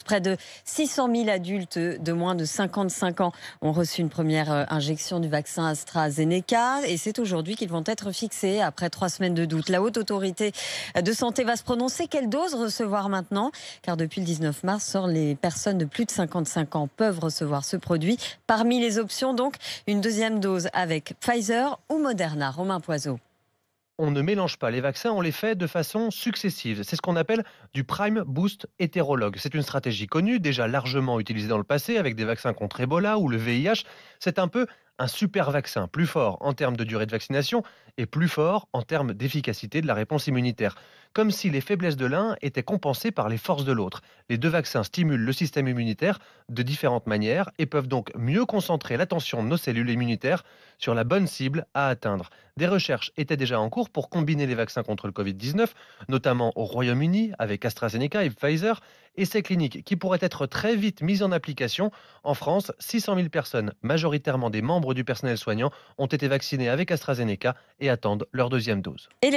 Près de 600 000 adultes de moins de 55 ans ont reçu une première injection du vaccin AstraZeneca. Et c'est aujourd'hui qu'ils vont être fixés après 3 semaines de doute. La Haute Autorité de Santé va se prononcer. Quelle dose recevoir maintenant? Car depuis le 19 mars, seules les personnes de plus de 55 ans peuvent recevoir ce produit. Parmi les options, donc, une deuxième dose avec Pfizer ou Moderna. Romain Poiseau. On ne mélange pas les vaccins, on les fait de façon successive. C'est ce qu'on appelle du prime boost hétérologue. C'est une stratégie connue, déjà largement utilisée dans le passé avec des vaccins contre Ebola ou le VIH. C'est un peu un super vaccin, plus fort en termes de durée de vaccination et plus fort en termes d'efficacité de la réponse immunitaire. Comme si les faiblesses de l'un étaient compensées par les forces de l'autre. Les deux vaccins stimulent le système immunitaire de différentes manières et peuvent donc mieux concentrer l'attention de nos cellules immunitaires sur la bonne cible à atteindre. Des recherches étaient déjà en cours pour combiner les vaccins contre le Covid-19, notamment au Royaume-Uni avec AstraZeneca et Pfizer, essais cliniques qui pourraient être très vite mis en application. En France, 600 000 personnes, majoritairement des membres du personnel soignant, ont été vaccinées avec AstraZeneca et attendent leur deuxième dose. Et les